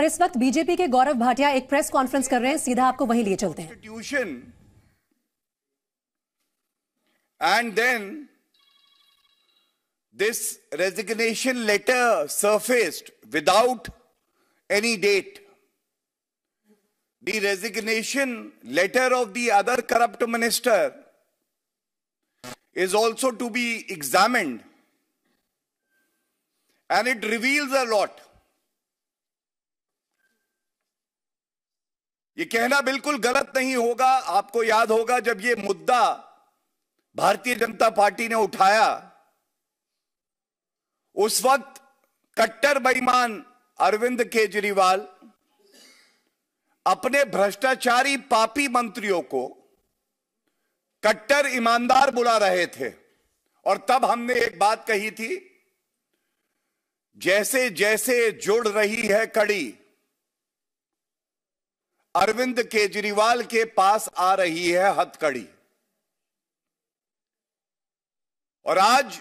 और इस वक्त बीजेपी के गौरव भाटिया एक प्रेस कॉन्फ्रेंस कर रहे हैं, सीधा आपको वहीं लिए चलते हैं। And then this resignation letter surfaced without any date. The resignation letter of the other corrupt minister is also to be examined, and it reveals a lot. ये कहना बिल्कुल गलत नहीं होगा। आपको याद होगा जब ये मुद्दा भारतीय जनता पार्टी ने उठाया, उस वक्त कट्टर बेईमान अरविंद केजरीवाल अपने भ्रष्टाचारी पापी मंत्रियों को कट्टर ईमानदार बुला रहे थे। और तब हमने एक बात कही थी, जैसे जैसे जुड़ रही है कड़ी, अरविंद केजरीवाल के पास आ रही है हथकड़ी। और आज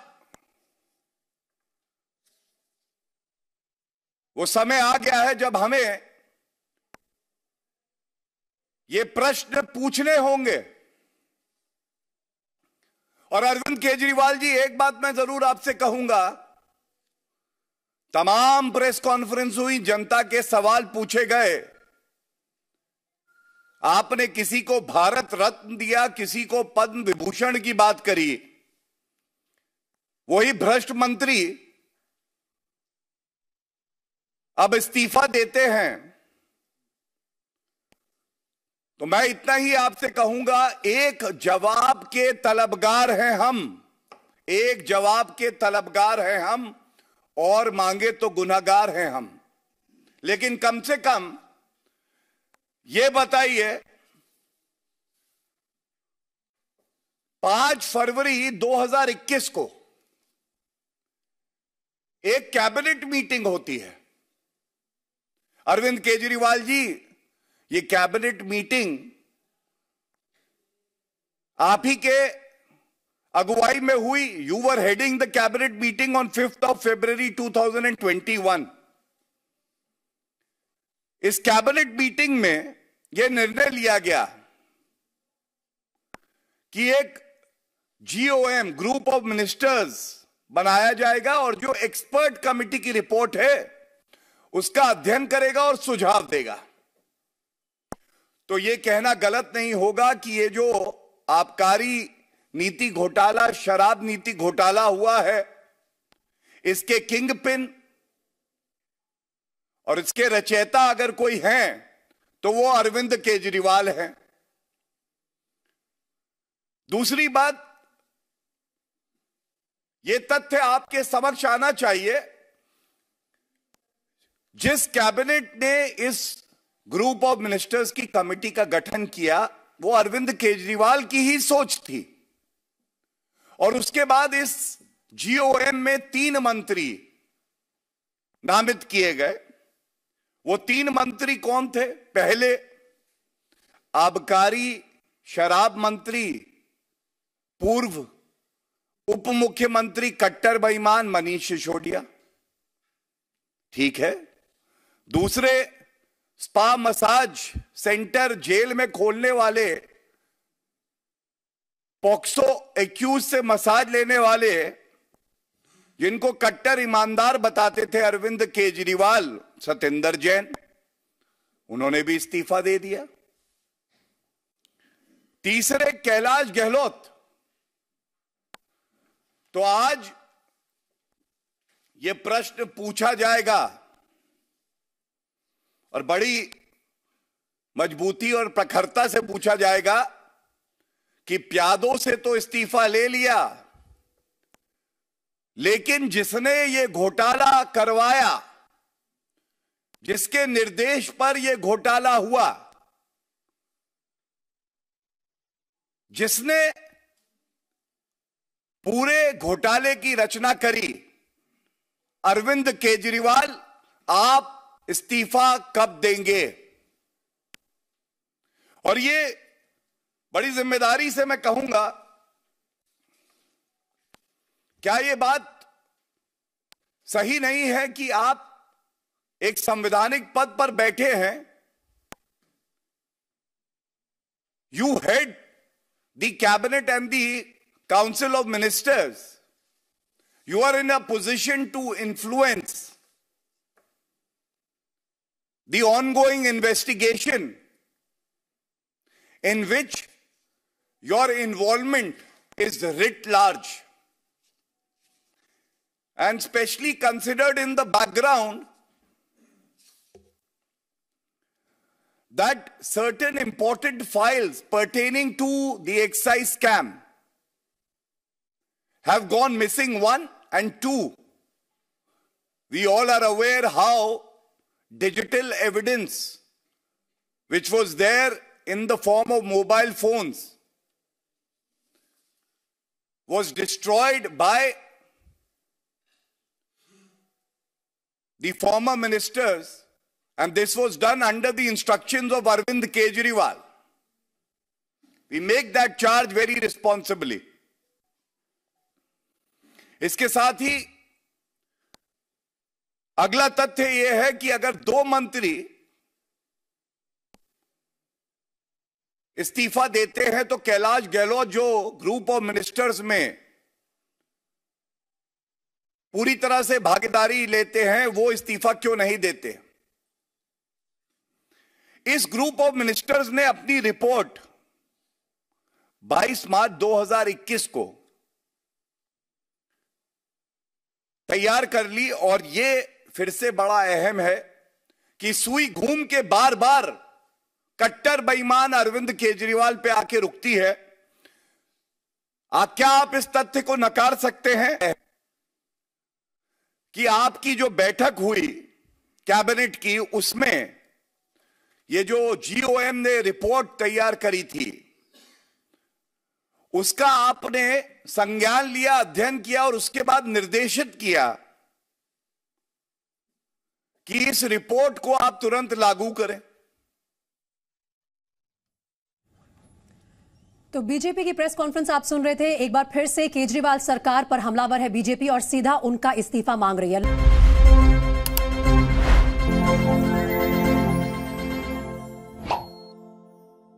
वो समय आ गया है जब हमें ये प्रश्न पूछने होंगे। और अरविंद केजरीवाल जी, एक बात मैं जरूर आपसे कहूंगा, तमाम प्रेस कॉन्फ्रेंस हुई, जनता के सवाल पूछे गए, आपने किसी को भारत रत्न दिया, किसी को पद्म विभूषण की बात करी, वही भ्रष्ट मंत्री अब इस्तीफा देते हैं। तो मैं इतना ही आपसे कहूंगा, एक जवाब के तलबगार हैं हम, एक जवाब के तलबगार हैं हम, और मांगे तो गुनहगार हैं हम। लेकिन कम से कम ये बताइए, 5 फरवरी 2021 को एक कैबिनेट मीटिंग होती है। अरविंद केजरीवाल जी, ये कैबिनेट मीटिंग आप ही के अगुवाई में हुई। You were heading the cabinet meeting on 5th of February 2021। इस कैबिनेट मीटिंग में यह निर्णय लिया गया कि एक GOM ग्रुप ऑफ मिनिस्टर्स बनाया जाएगा और जो एक्सपर्ट कमेटी की रिपोर्ट है उसका अध्ययन करेगा और सुझाव देगा। तो यह कहना गलत नहीं होगा कि ये जो आबकारी नीति घोटाला, शराब नीति घोटाला हुआ है, इसके किंग पिन और इसके रचयिता अगर कोई हैं तो वो अरविंद केजरीवाल हैं। दूसरी बात, ये तथ्य आपके समक्ष आना चाहिए, जिस कैबिनेट ने इस ग्रुप ऑफ मिनिस्टर्स की कमेटी का गठन किया वो अरविंद केजरीवाल की ही सोच थी। और उसके बाद इस GOM में 3 मंत्री नामित किए गए। वो 3 मंत्री कौन थे? पहले आबकारी शराब मंत्री, पूर्व उप मुख्यमंत्री कट्टर बेईमान मनीष सिसोदिया, ठीक है। दूसरे, स्पा मसाज सेंटर जेल में खोलने वाले, पॉक्सो एक्यूज से मसाज लेने वाले, जिनको कट्टर ईमानदार बताते थे अरविंद केजरीवाल, सत्येंद्र जैन, उन्होंने भी इस्तीफा दे दिया। तीसरे, कैलाश गहलोत। तो आज यह प्रश्न पूछा जाएगा और बड़ी मजबूती और प्रखरता से पूछा जाएगा कि प्यादों से तो इस्तीफा ले लिया, लेकिन जिसने ये घोटाला करवाया, जिसके निर्देश पर यह घोटाला हुआ, जिसने पूरे घोटाले की रचना करी, अरविंद केजरीवाल, आप इस्तीफा कब देंगे? और ये बड़ी जिम्मेदारी से मैं कहूंगा, क्या ये बात सही नहीं है कि आप एक संवैधानिक पद पर बैठे हैं, you head the cabinet and the council of ministers. You are in a position to influence the ongoing investigation in which your involvement is writ large, and especially considered in the background that certain important files pertaining to the excise scam have gone missing, one, and two, we all are aware how digital evidence, which was there in the form of mobile phones, was destroyed by the former ministers, and this was done under the instructions of Arvind Kejriwal. We make that charge very responsibly. इसके साथ ही अगला तथ्य यह है कि अगर दो मंत्री इस्तीफा देते हैं तो कैलाश गहलोत जो ग्रुप ऑफ मिनिस्टर्स में पूरी तरह से भागीदारी लेते हैं, वो इस्तीफा क्यों नहीं देते? इस ग्रुप ऑफ मिनिस्टर्स ने अपनी रिपोर्ट 22 मार्च 2021 को तैयार कर ली, और ये फिर से बड़ा अहम है कि सुई घूम के बार बार कट्टर बेईमान अरविंद केजरीवाल पे आके रुकती है। क्या आप इस तथ्य को नकार सकते हैं कि आपकी जो बैठक हुई कैबिनेट की, उसमें ये जो जीओएम ने रिपोर्ट तैयार करी थी, उसका आपने संज्ञान लिया, अध्ययन किया और उसके बाद निर्देशित किया कि इस रिपोर्ट को आप तुरंत लागू करें? तो बीजेपी की प्रेस कॉन्फ्रेंस आप सुन रहे थे। एक बार फिर से केजरीवाल सरकार पर हमलावर है बीजेपी और सीधा उनका इस्तीफा मांग रही है।